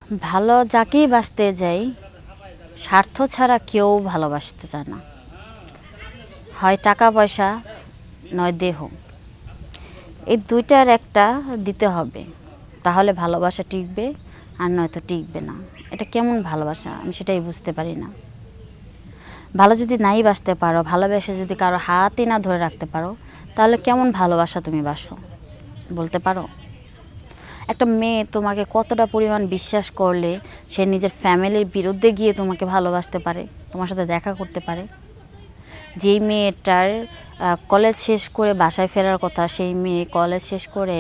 ভালো যাকেই বাসতে যাই, স্বার্থ ছাড়া কেউ ভালোবাসতে চায় না। হয় টাকা পয়সা, নয় দেহ, এই দুইটার একটা দিতে হবে, তাহলে ভালোবাসা টিকবে, আর নয়তো টিকবে না। এটা কেমন ভালোবাসা আমি সেটাই বুঝতে পারি না। ভালো যদি নাই বাসতে পারো, ভালোবেসে যদি কারো হাতই না ধরে রাখতে পারো, তাহলে কেমন ভালোবাসা তুমি বাসো বলতে পারো? একটা মেয়ে তোমাকে কতটা পরিমাণ বিশ্বাস করলে সে নিজের ফ্যামিলির বিরুদ্ধে গিয়ে তোমাকে ভালোবাসতে পারে, তোমার সাথে দেখা করতে পারে? যেই মেয়েটার কলেজ শেষ করে বাসায় ফেরার কথা, সেই মেয়ে কলেজ শেষ করে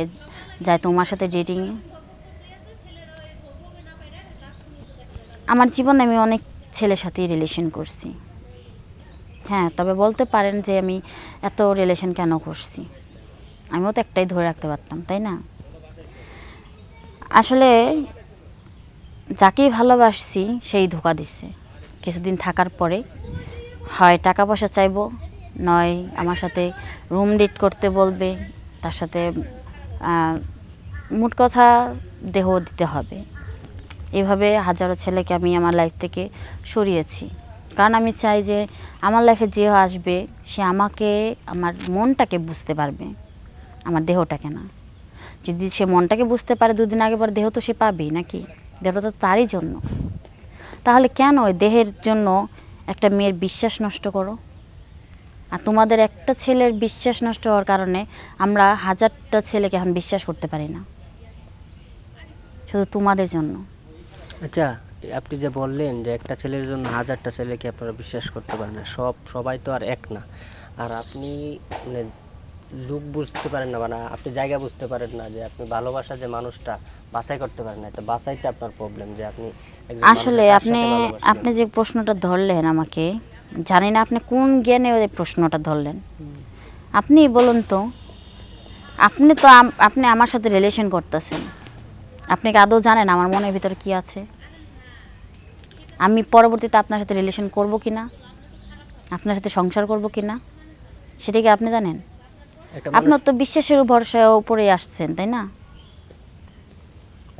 যায় তোমার সাথে ডেটিংয়ে। আমার জীবনে আমি অনেক ছেলের সাথেই রিলেশন করছি, হ্যাঁ, তবে বলতে পারেন যে আমি এত রিলেশন কেন করছি, আমিও তো একটাই ধরে রাখতে পারতাম, তাই না? আসলে যাকেই ভালোবাসছি সেই ধোঁকা দিচ্ছে। কিছুদিন থাকার পরে হয় টাকা পয়সা চাইবো, নয় আমার সাথে রুম ডেট করতে বলবে, তার সাথে মোট কথা দেহ দিতে হবে। এভাবে হাজারো ছেলেকে আমি আমার লাইফ থেকে সরিয়েছি, কারণ আমি চাই যে আমার লাইফে যে আসবে সে আমাকে, আমার মনটাকে বুঝতে পারবে, আমার দেহটাকে না। যদি সে মনটাকে বুঝতে পারে, দুদিন আগে পর দেহ তো সে পাবেই নাকি, দেহটা তো তারই জন্য। তাহলে কেন ওই দেহের জন্য একটা মেয়ের বিশ্বাস নষ্ট করো? আর তোমাদের একটা ছেলের বিশ্বাস নষ্ট হওয়ার কারণে আমরা হাজারটা ছেলেকে এখন বিশ্বাস করতে পারি না, শুধু তোমাদের জন্য। আচ্ছা, আপনি যে বললেন যে একটা ছেলের জন্য হাজারটা ছেলেকে আপনারা বিশ্বাস করতে পারেন না, সবাই তো আর এক না। আর আপনি মানে লুক বুঝতে পারেন না, মানে আপনি জায়গা বুঝতে পারেন না, যে আপনি ভালোবাসা যে মানুষটা বাছাই করতে পারেন না। তো বাছাইতে আপনার প্রবলেম, যে আপনি আসলে আপনি যে প্রশ্নটা ধরলেন আমাকে, জানি না আপনি কোন জ্ঞানে ওই প্রশ্নটা ধরলেন। আপনি বলুন তো, আপনি আমার সাথে রিলেশন করতেছেন, আপনি কি আদৌ জানেন আমার মনের ভিতরে কি আছে? আমি পরবর্তীতে আপনার সাথে রিলেশন করব কি না, আপনার সাথে সংসার করব কি না, সেটা কি আপনি জানেন? আপনার তো বিশ্বাসের ভরসার উপরে আসছেন, তাই না?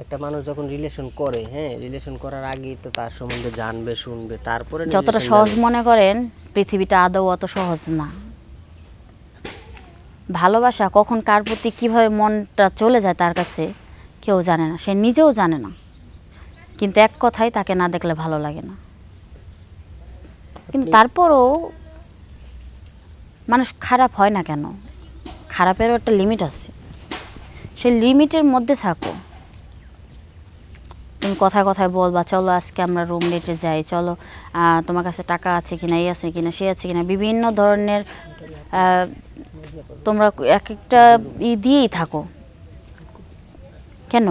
একটা মানুষ যখন রিলেশন করে, হ্যাঁ, রিলেশন করার আগেই তো তার সম্বন্ধে জানবে, শুনবে, তারপরে যতটা সহজ মনে করেন পৃথিবীটা আদৌ অত সহজ না। ভালোবাসা কখন কার প্রতি কীভাবে মনটা চলে যায় তার কাছে কেউ জানে না, সে নিজেও জানে না। কিন্তু এক কথাই, তাকে না দেখলে ভালো লাগে না। কিন্তু তারপরও মানুষ খারাপ হয় না কেন? খারাপেরও একটা লিমিট আছে, সেই লিমিটের মধ্যে থাকো। তুমি কথায় কথায় বলবা চলো আজকে আমরা রুম ডেটে যাই, চলো তোমার কাছে টাকা আছে কিনা, এই আছে কিনা, সে আছে কিনা, বিভিন্ন ধরনের তোমরা এক একটা দিয়েই থাকো। কেন?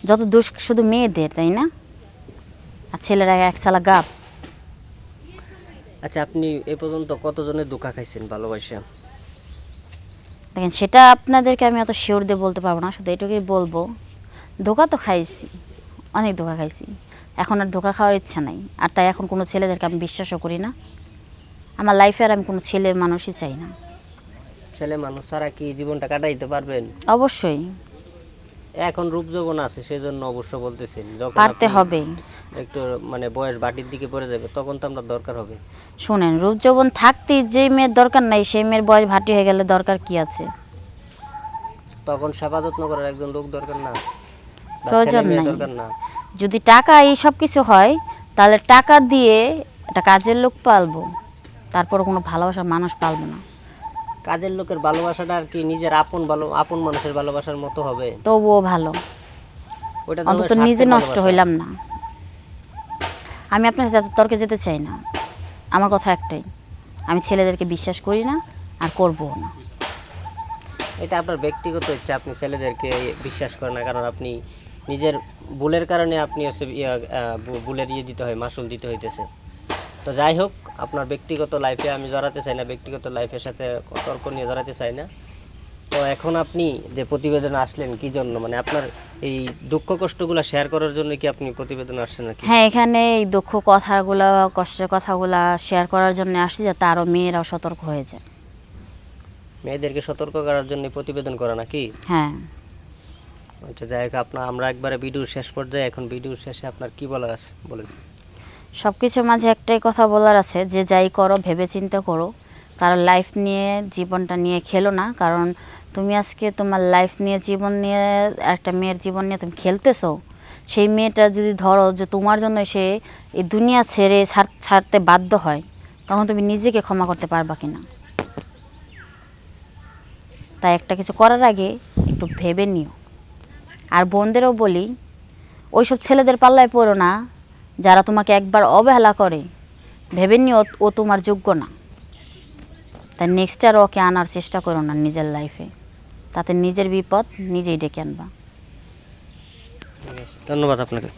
যত দোষ শুধু মেয়েদের, তাই না? আর ছেলেরা এক চালা গাপ। আচ্ছা, আপনি এ পর্যন্ত কতজনের ধোঁকা খাইছেন ভালোবাসা? দেখেন, সেটা আপনাদেরকে আমি অত শিওর দিয়ে বলতে পারবো না, শুধু এটুকুই বলবো, ধোঁকা তো খাইছি, অনেক ধোঁকা খাইছি। এখন আর ধোঁকা খাওয়ার ইচ্ছা নাই, আর তাই এখন কোনো ছেলেদেরকে আমি বিশ্বাসও করি না। আমার লাইফে আর আমি কোনো ছেলে মানুষই চাই না। ছেলে মানুষ ছাড়া কি জীবনটা কাটাইতে পারবেন? অবশ্যই এখন রূপ যৌবন আছে সেজন্য অবশ্য বলতেছেন, যখন পারতে হবে। একটু মানে বয়স বাটির দিকে পড়ে যাবে তখন তো আমরা দরকার হবে। শোনেন, রূপ যৌবন থাকতে যে মেয়ের দরকার নাই, সেই মেয়ের বয়স ভাটি হয়ে গেলে দরকার কি আছে? তখন সেবা যত্ন করার একজন লোক দরকার না? প্রয়োজন নাই। দরকার না? যদি টাকা এই সব কিছু হয়, তাহলে টাকা দিয়ে একটা কাজের লোক পালবো, তারপর কোনো ভালোবাসার মানুষ পালবো না। কাজের লোকের ভালোবাসাটা আর কি নিজের আপন মানুষের ভালোবাসার মতো হবে? তবুও ভালো, ওটা অন্তত নিজে নষ্ট হইলাম না। আমি আপনার সাথে তর্কে যেতে চাই না। আমার কথা একটাই, আমি ছেলেদেরকে বিশ্বাস করি না, আর করবও না। এটা আপনার ব্যক্তিগত ইচ্ছা, আপনি ছেলেদেরকে বিশ্বাস করেন না, কারণ আপনি নিজের ভুলের কারণে আপনি হচ্ছে ভুলের দিতে হয়, মাসুল দিতে হইতেছে। তো যাই হোক, আপনার ব্যক্তিগত লাইফে আমি জড়াতে চাই না, ব্যক্তিগত লাইফের সাথে তর্ক নিয়ে জড়াতে চাই না। তো এখন আপনি যে প্রতিবেদন আসলেন কি জন্য, মানে আপনার এই দুঃখ কষ্টগুলো শেয়ার করার জন্য কি আপনি প্রতিবেদন আসছেন নাকি? হ্যাঁ, এখানে এই দুঃখ কথাগুলো, কষ্টের কথাগুলো শেয়ার করার জন্য আসছি, যাতে আরও মেয়েরাও সতর্ক হয়ে যায়। মেয়েদেরকে সতর্ক করার জন্য প্রতিবেদন করা নাকি? হ্যাঁ। আচ্ছা যাই হোক, আমরা একবারে ভিডিও শেষ পর্যায়ে, এখন ভিডিও শেষে আপনার কি বলার আছে বলেন। সব কিছুর মাঝে একটাই কথা বলার আছে, যে যাই করো ভেবে চিন্তা করো, কারণ লাইফ নিয়ে জীবনটা নিয়ে খেলো না। কারণ তুমি আজকে তোমার লাইফ নিয়ে জীবন নিয়ে একটা মেয়ের জীবন নিয়ে তুমি খেলতেছো, সেই মেয়েটা যদি ধরো যে তোমার জন্য সে এই দুনিয়া ছেড়ে ছাড়তে বাধ্য হয়, তখন তুমি নিজেকে ক্ষমা করতে পারবা কি না? তাই একটা কিছু করার আগে একটু ভেবে নিও। আর বোনদেরও বলি, ওইসব ছেলেদের পাল্লায় পড়ো না যারা তোমাকে একবার অবহেলা করে, ভেবে নিও ও তোমার যোগ্য না। তাই নেক্সট আর ওকে আনার চেষ্টা করো না নিজের লাইফে, তাতে নিজের বিপদ নিজেই ডেকে আনবা। ধন্যবাদ আপনাকে।